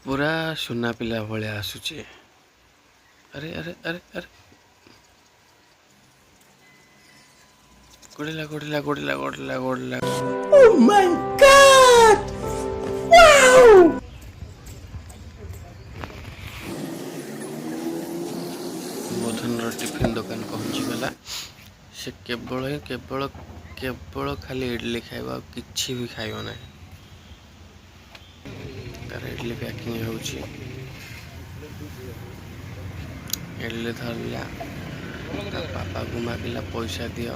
पूरा सुना पिला भाया आसुचे। अरे अरे अरे अरे गोड़ेला गोड़ेला गोड़ेला गोड़ेला गोड़ेला। Oh my God! Wow! मधुन टिफिन दुकान पहुंची गला। से केवल केवल केवल खाली इडली खाइबा किछि भी खाइबो ना। तार इडली पैकिंग होउची। इडली धरला ता पापा को मागिला पैसा दियो।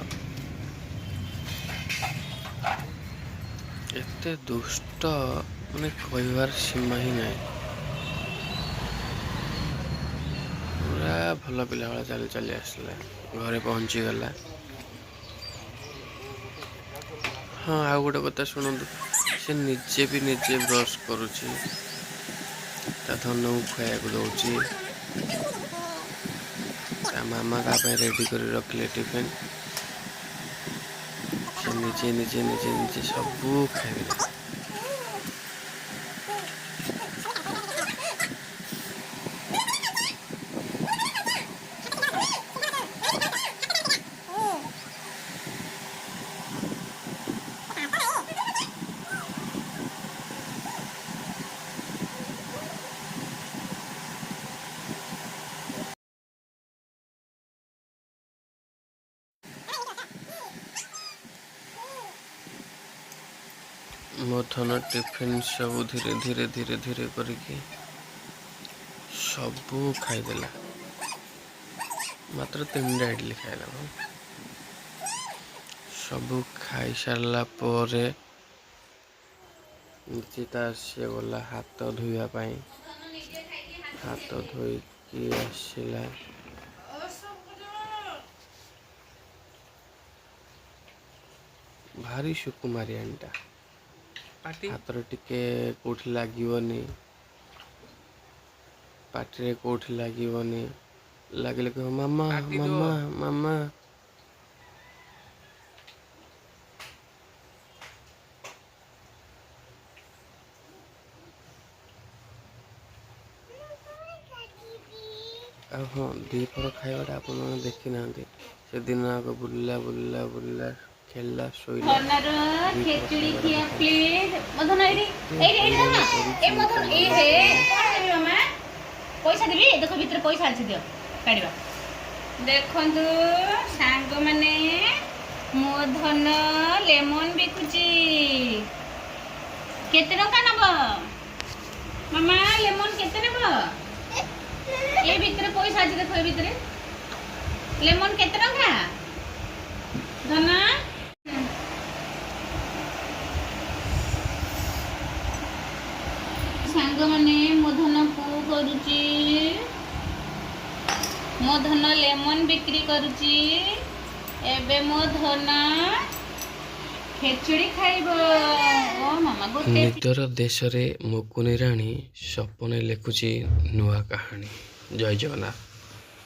एते दुष्ट माने कहबार सीमा ही नहीं। पूरा भल पिला भाला चली चली आसला घरे पहुंची गला। हाँ आ गोटे कथा शुणु से निजे भी निजे ब्रश करुची धन खाया दौची मामा ता रेडी कर रखले टिफिन से निजे निजे निजे निजे सबू खाइले। मथन टिफिन सब धीरे धीरे धीरे धीरे करके सबू खाईदेला। मात्र 3टा इडली खाइला। सबू खाई सारला परे निचिता से गला हाथ धोइबा पाई। हाथ धोईकी आसिला भारी सुकुमारी आंटा हाथ टिके कोठी लागनी पाटे कोठी लागनी लगे कह मामा मामा मामा। हाँ दीपर खाइबाटा आप देखी ना से दिन आग बुल्ला बुल्ला बुल्ला खेलला शोला खेचुड़ी खिया प्लीज मधुन एडी एडी एडी ना ए मधुन ए हे कोन देबी मामा पैसा देबी देखो भीतर पैसा अछि दियो काढिबा देखंतु सांग माने मधुन लेमन बिकुची केते टका नबो मामा लेमन केते नबो ए भीतर पैसा अछि देखो ए भीतर लेमन केते टका धना सांग माने मधुन को करूची मधुन लेमन बिक्री करूची एबे मधुन खेचुड़ी खाइबो ओ मामा गोटे निदर देश रे मुकुनी राणी सपने लिखुची नुआ कहानी। जय जगन्नाथ।